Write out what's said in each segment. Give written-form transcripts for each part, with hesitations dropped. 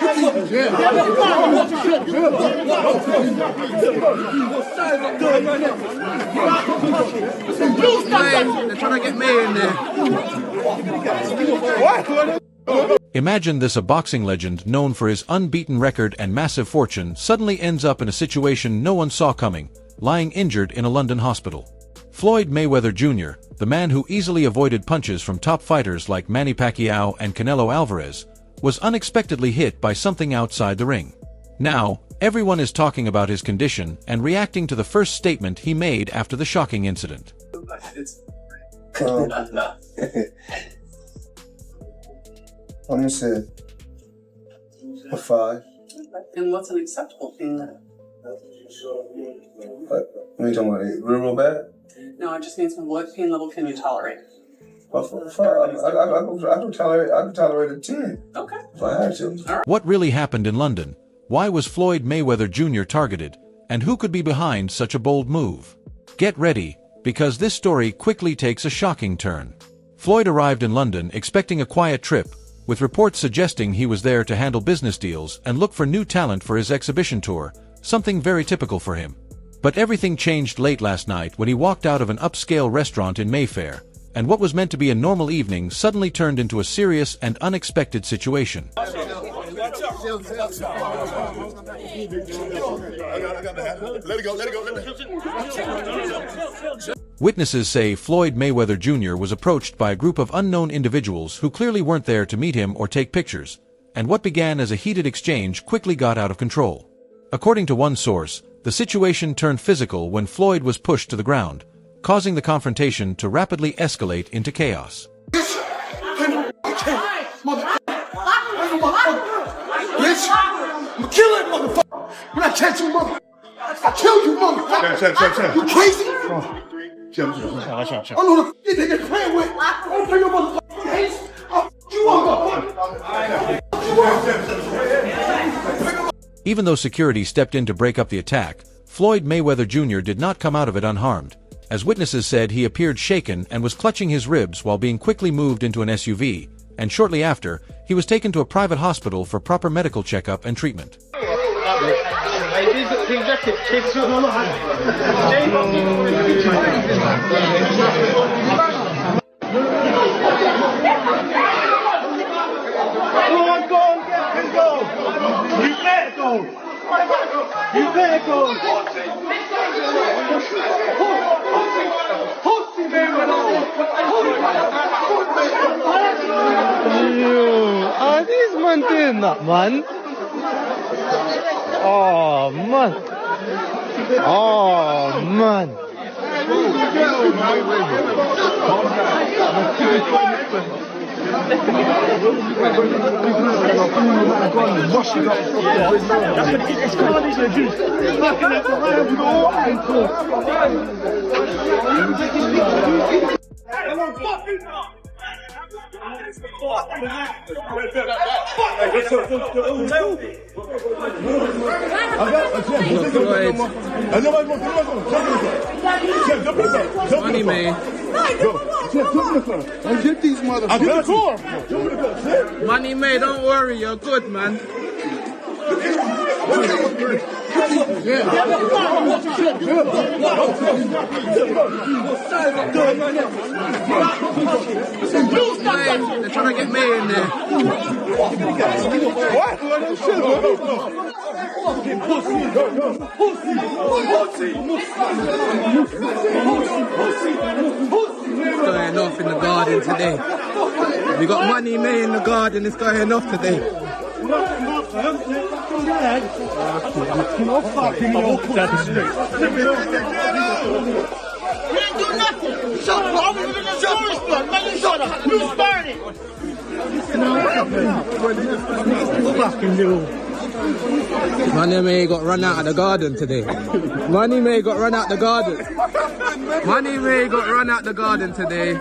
They're trying to get me in there. Imagine this: a boxing legend known for his unbeaten record and massive fortune suddenly ends up in a situation no one saw coming, lying injured in a London hospital. Floyd Mayweather Jr., the man who easily avoided punches from top fighters like Manny Pacquiao and Canelo Alvarez, was unexpectedly hit by something outside the ring. Now, everyone is talking about his condition and reacting to the first statement he made after the shocking incident. I'm gonna say a 5. And what's an acceptable pain then? What are you talking about? Real bad? No, I just mean what pain level can you tolerate? I can tolerate a 10. Okay. If I had to. What really happened in London? Why was Floyd Mayweather Jr. targeted? And who could be behind such a bold move? Get ready, because this story quickly takes a shocking turn. Floyd arrived in London expecting a quiet trip, with reports suggesting he was there to handle business deals and look for new talent for his exhibition tour, something very typical for him. But everything changed late last night when he walked out of an upscale restaurant in Mayfair, and what was meant to be a normal evening suddenly turned into a serious and unexpected situation. Witnesses say Floyd Mayweather Jr. was approached by a group of unknown individuals who clearly weren't there to meet him or take pictures, and what began as a heated exchange quickly got out of control. According to one source, the situation turned physical when Floyd was pushed to the ground, causing the confrontation to rapidly escalate into chaos. Bitch, I'm killing motherfucker. When I catch you, motherfucker, I kill you, motherfucker. You crazy? I know the they playing with. I don't play your motherfucking hands. I'll you up, motherfucker. Even though security stepped in to break up the attack, Floyd Mayweather Jr. did not come out of it unharmed. As witnesses said, he appeared shaken and was clutching his ribs while being quickly moved into an SUV, and shortly after, he was taken to a private hospital for proper medical checkup and treatment. These man doing that, man? Oh, man. Oh, man. Money, man. Get these motherfuckers. Money, man, don't worry, you're good, man. They're trying to get me in there. It's going off in the garden today. We got Money May in the garden, it's going off today. Money May got run out of the garden today. Money May got run out the garden. Money May got run out the garden today.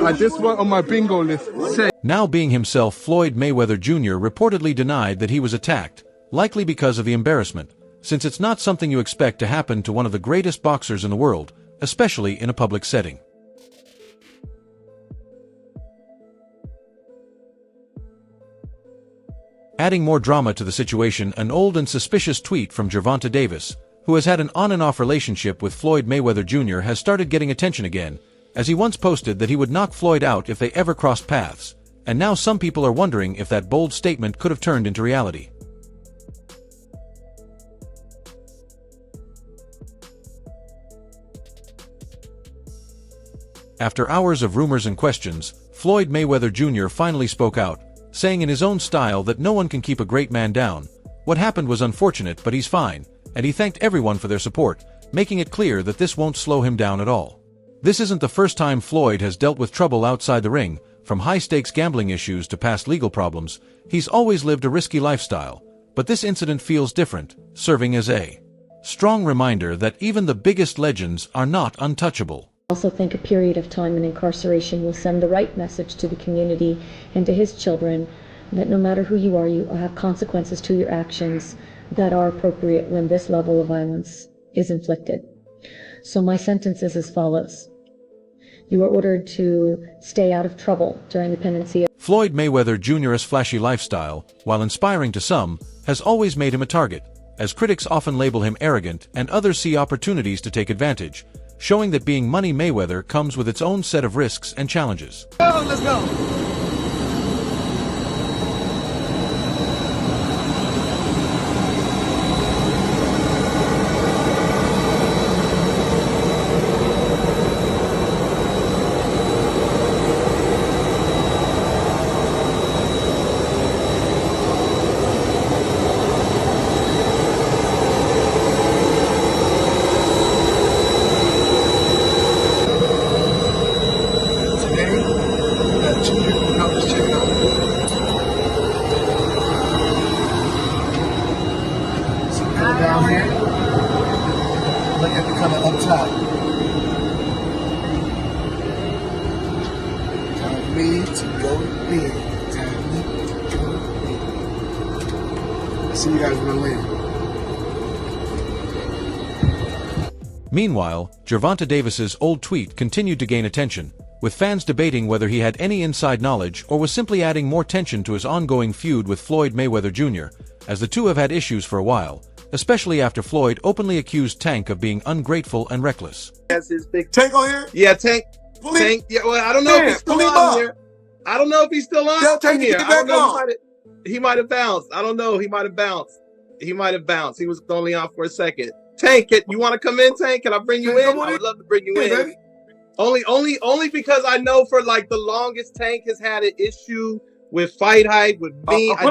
I just went on my bingo list. Now being himself, Floyd Mayweather Jr. reportedly denied that he was attacked, likely because of the embarrassment, since it's not something you expect to happen to one of the greatest boxers in the world, especially in a public setting. Adding more drama to the situation, an old and suspicious tweet from Gervonta Davis, who has had an on-and-off relationship with Floyd Mayweather Jr., has started getting attention again, as he once posted that he would knock Floyd out if they ever crossed paths, and now some people are wondering if that bold statement could have turned into reality. After hours of rumors and questions, Floyd Mayweather Jr. finally spoke out, saying in his own style that no one can keep a great man down. What happened was unfortunate, but he's fine, and he thanked everyone for their support, making it clear that this won't slow him down at all. This isn't the first time Floyd has dealt with trouble outside the ring. From high-stakes gambling issues to past legal problems, he's always lived a risky lifestyle, but this incident feels different, serving as a strong reminder that even the biggest legends are not untouchable. I also think a period of time in incarceration will send the right message to the community and to his children that no matter who you are, you have consequences to your actions that are appropriate when this level of violence is inflicted. So my sentence is as follows. You are ordered to stay out of trouble during the pendency of Floyd Mayweather Jr.'s flashy lifestyle, while inspiring to some, has always made him a target, as critics often label him arrogant and others see opportunities to take advantage, showing that being Money Mayweather comes with its own set of risks and challenges. Let's go. Down here, look at the color up top. Time for me to go to bed. Time for me to go to bed. I'll see you guys real later. Meanwhile, Gervonta Davis's old tweet continued to gain attention, with fans debating whether he had any inside knowledge or was simply adding more tension to his ongoing feud with Floyd Mayweather Jr., as the two have had issues for a while, especially after Floyd openly accused Tank of being ungrateful and reckless. That's his big Tank on here? Yeah, Tank. Pull him. Tank. Yeah, well, I don't know if he's still on here. I don't know if he's still on Tell Tank here. to get I don't back know. on. He might have bounced. I don't know. He might have bounced. He might have bounced. He was only on for a second. Tank, you want to come in, Tank? Can I bring you in? I would love to bring you in. Baby. Only because I know for like the longest, Tank has had an issue with fight hype, with me. I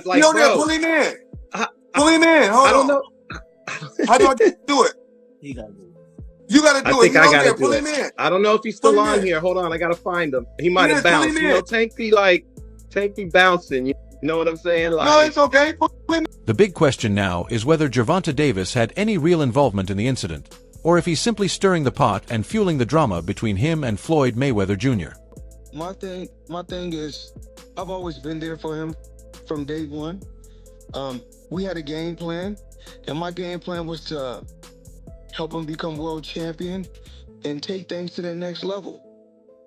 like, bro. bro. Pull him in. Pull him in. Hold I don't on. know. How do I do it? He got to do it. You got to do I think it. I gotta pull do him in. it. I don't know if he's still Pull him on in. here. Hold on, I gotta find him. He might have pull him bounced. in. You know, Tank be bouncing. You know what I'm saying? Like, No, it's okay. Pull him in. The big question now is whether Gervonta Davis had any real involvement in the incident, or if he's simply stirring the pot and fueling the drama between him and Floyd Mayweather Jr. My thing is, I've always been there for him from day one. We had a game plan, and my game plan was to help him become world champion and take things to the next level.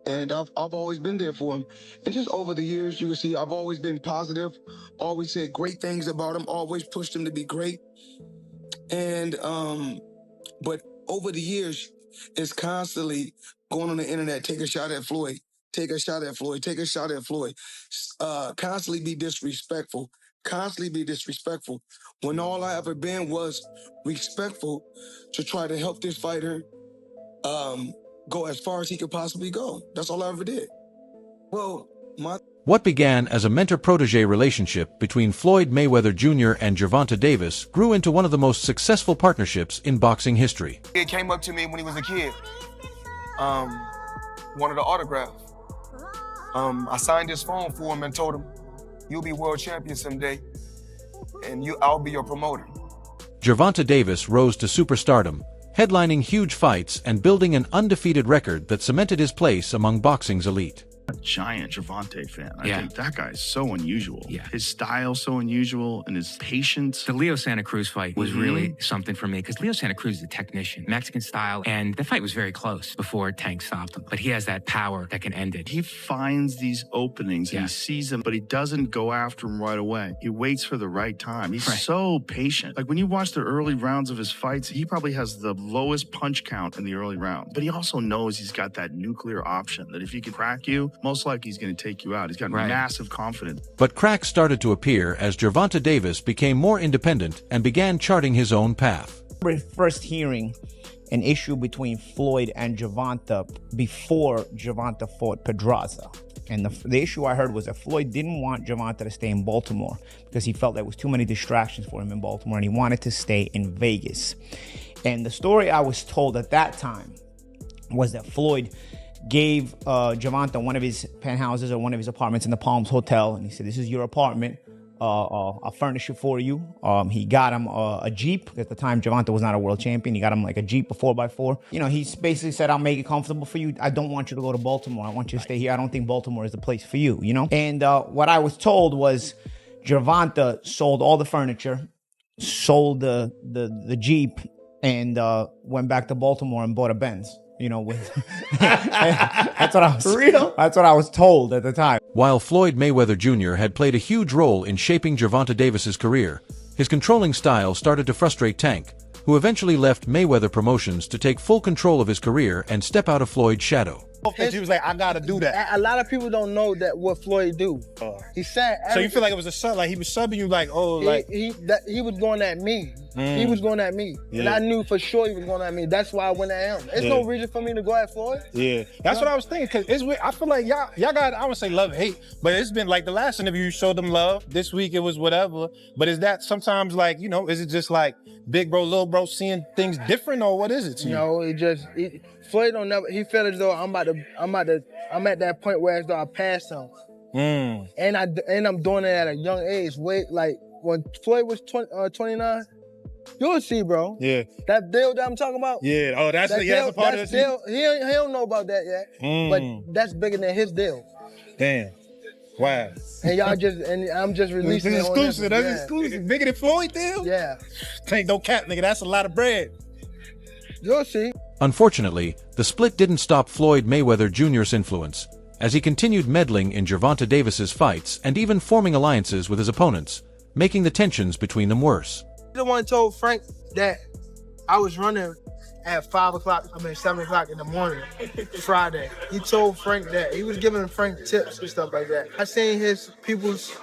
And I've always been there for him. And just over the years, you can see I've always been positive, always said great things about him, always pushed him to be great. And but over the years, it's constantly going on the internet, take a shot at Floyd, take a shot at Floyd, take a shot at Floyd. Constantly be disrespectful, when all I ever been was respectful to try to help this fighter go as far as he could possibly go. That's all I ever did. Well, What began as a mentor-protege relationship between Floyd Mayweather Jr. and Gervonta Davis grew into one of the most successful partnerships in boxing history. He came up to me when he was a kid. Wanted an autograph. I signed his phone for him and told him, "You'll be world champion someday, and I'll be your promoter." Gervonta Davis rose to superstardom, headlining huge fights and building an undefeated record that cemented his place among boxing's elite. a giant Gervonta fan. I think that guy is so unusual. His style so unusual and his patience. The Leo Santa Cruz fight was really something for me because Leo Santa Cruz is a technician, Mexican style, and the fight was very close before Tank stopped him. But he has that power that can end it. He finds these openings and he sees them, but he doesn't go after them right away. He waits for the right time. He's so patient. Like when you watch the early rounds of his fights, he probably has the lowest punch count in the early round. But he also knows he's got that nuclear option that if he can crack you, most likely he's going to take you out. He's got massive confidence. But cracks started to appear as Gervonta Davis became more independent and began charting his own path. First hearing an issue between Floyd and Gervonta before Gervonta fought Pedraza. And the issue I heard was that Floyd didn't want Gervonta to stay in Baltimore because he felt there was too many distractions for him in Baltimore and he wanted to stay in Vegas. And the story I was told at that time was that Floyd gave Gervonta one of his penthouses or one of his apartments in the Palms Hotel. And he said, this is your apartment. I'll furnish it for you. He got him a Jeep. At the time, Gervonta was not a world champion. He got him like a Jeep, a 4x4. You know, he basically said, I'll make it comfortable for you. I don't want you to go to Baltimore. I want you to stay here. I don't think Baltimore is the place for you, you know? And what I was told was Gervonta sold all the furniture, sold the Jeep, and went back to Baltimore and bought a Benz. You know, that's what I was That's what I was told at the time. While Floyd Mayweather Jr. had played a huge role in shaping Gervonta Davis's career, his controlling style started to frustrate Tank, who eventually left Mayweather Promotions to take full control of his career and step out of Floyd's shadow. He was like, I gotta do that. A lot of people don't know that what Floyd do. He said. So you feel like it was a sub, like he was subbing you, like he was going at me. He was going at me, and I knew for sure he was going at me. That's why I went at him. There's no reason for me to go at Floyd. Yeah, that's what I was thinking. Cause I feel like y'all got, I would say love and hate, but it's been like the last interview you showed them love. This week it was whatever. But is that sometimes like, you know, is it just like big bro, little bro seeing things different, or what is it to you? No, Floyd don't never. He felt as though I'm at that point where as though I passed him. And I'm doing it at a young age. Like when Floyd was 29. You'll see, bro. Yeah. That deal that I'm talking about? Yeah. Oh, that's a part of the deal. He don't know about that yet. But that's bigger than his deal. Damn. Wow. And I'm just releasing it. This is exclusive. That's exclusive. Bigger than Floyd deal? Yeah. Ain't no cap, nigga. That's a lot of bread. You'll see. Unfortunately, the split didn't stop Floyd Mayweather Jr.'s influence, as he continued meddling in Gervonta Davis's fights and even forming alliances with his opponents, making the tensions between them worse. The one told Frank that I was running at 7 o'clock in the morning, Friday. He told Frank that. He was giving Frank tips and stuff like that. I seen his people's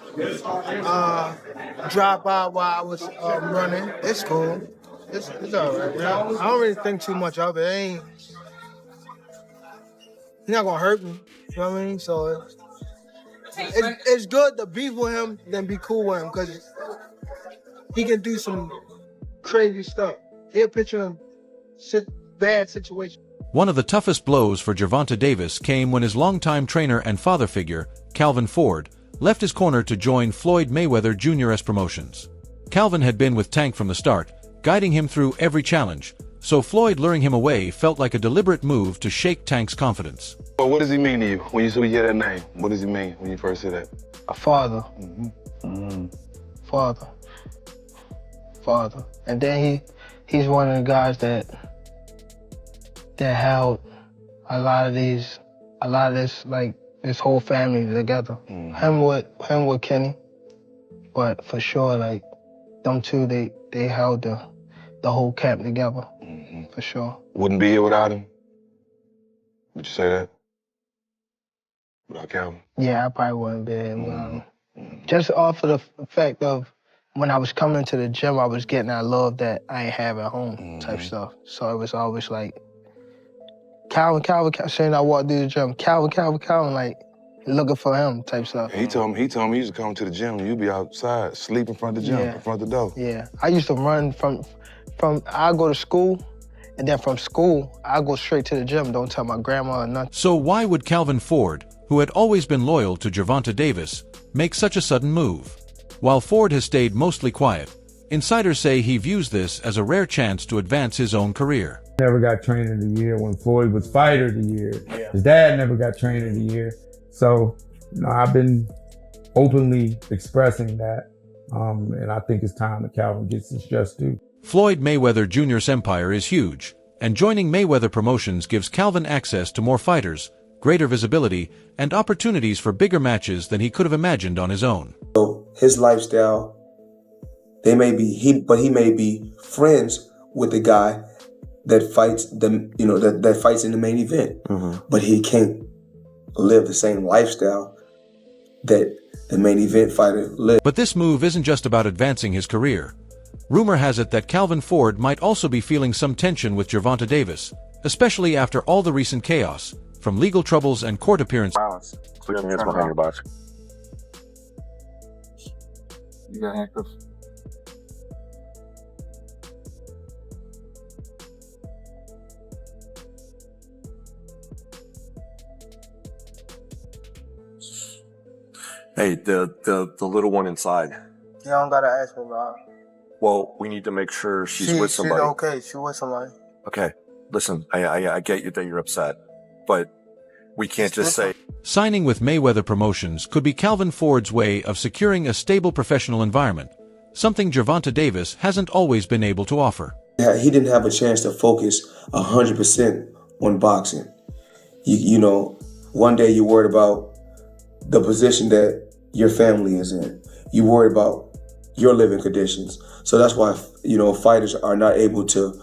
drop by while I was running. It's cool. It's all right. I don't really think too much of it. He's not gonna hurt me. You know what I mean? So it's good to beef with him than be cool with him, because he can do some crazy stuff. He'll put you in bad situation. One of the toughest blows for Gervonta Davis came when his longtime trainer and father figure, Calvin Ford, left his corner to join Floyd Mayweather Jr.'s promotions. Calvin had been with Tank from the start, guiding him through every challenge, so Floyd luring him away felt like a deliberate move to shake Tank's confidence. Well, what does he mean to you when you hear that name? What does he mean when you first hear that? A father. Father. And then he's one of the guys that held a lot of this, like this whole family together. Him with Kenny, but for sure, like them two, they held the whole camp together, for sure. Wouldn't be here without him? Would you say that? Without Calvin? Yeah, I probably wouldn't be here without him. Just off of the fact of when I was coming to the gym, I was getting that love that I ain't have at home type stuff. So it was always like, Calvin, saying I walked through the gym, Calvin, like looking for him type stuff. He told me he used to come to the gym and you'd be outside, sleep in front of the gym, in front of the door. Yeah, I used to run from I go to school, and then from school, I go straight to the gym, don't tell my grandma or nothing. So why would Calvin Ford, who had always been loyal to Gervonta Davis, make such a sudden move? While Ford has stayed mostly quiet, insiders say he views this as a rare chance to advance his own career. Never got trainer of the year when Floyd was fighter of the year. His dad never got trainer of the year. So, I've been openly expressing that, and I think it's time that Calvin gets his just due. Floyd Mayweather Jr.'s empire is huge, and joining Mayweather Promotions gives Calvin access to more fighters, greater visibility, and opportunities for bigger matches than he could have imagined on his own. So his lifestyle, he may be friends with the guy that fights that fights in the main event, but he can't live the same lifestyle that the main event fighter lives. But this move isn't just about advancing his career. Rumor has it that Calvin Ford might also be feeling some tension with Gervonta Davis, especially after all the recent chaos, from legal troubles and court appearances. Put your hands behind your back. You got handcuffs? Hey, the little one inside. You don't gotta ask me about her. Well, we need to make sure she's with somebody. She's okay. She's with somebody. Okay, listen, I get you that you're upset, but we can't just say. Signing with Mayweather Promotions could be Calvin Ford's way of securing a stable professional environment, something Gervonta Davis hasn't always been able to offer. Yeah, he didn't have a chance to focus 100% on boxing. You know, one day you're worried about the position that your family is in. You're worried about your living conditions. So that's why, fighters are not able to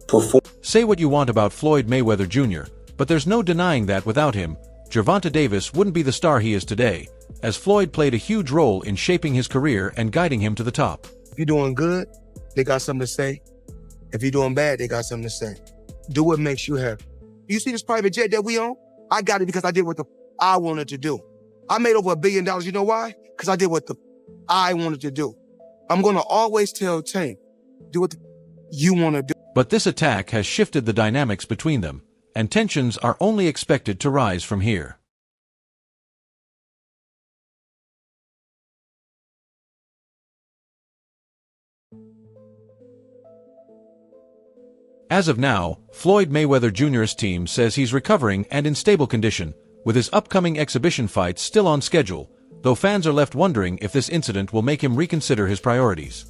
perform. Say what you want about Floyd Mayweather Jr., but there's no denying that without him, Gervonta Davis wouldn't be the star he is today, as Floyd played a huge role in shaping his career and guiding him to the top. If you're doing good, they got something to say. If you're doing bad, they got something to say. Do what makes you happy. You see this private jet that we own? I got it because I did what I wanted to do. I made over $1 billion. You know why? Because I did what I wanted to do. I'm going to always tell Tank, do what you want to do. But this attack has shifted the dynamics between them, and tensions are only expected to rise from here. As of now, Floyd Mayweather Jr.'s team says he's recovering and in stable condition, with his upcoming exhibition fights still on schedule, though fans are left wondering if this incident will make him reconsider his priorities.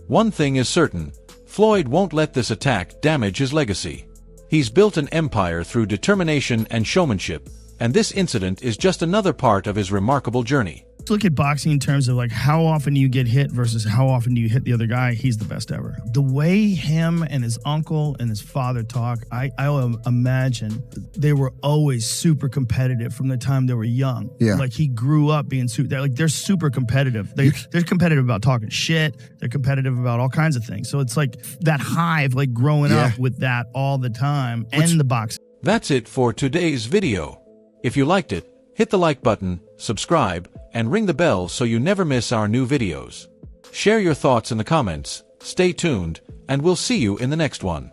One thing is certain, Floyd won't let this attack damage his legacy. He's built an empire through determination and showmanship, and this incident is just another part of his remarkable journey. Look at boxing in terms of like how often do you get hit versus how often do you hit the other guy. He's the best ever. The way him and his uncle and his father talk, I imagine they were always super competitive from the time they were young. Yeah. Like he grew up being they're super competitive. They're competitive about talking shit. They're competitive about all kinds of things. So it's like that hive, like growing up with that all the time and the boxing. That's it for today's video. If you liked it, hit the like button, subscribe, and ring the bell so you never miss our new videos. Share your thoughts in the comments, stay tuned, and we'll see you in the next one.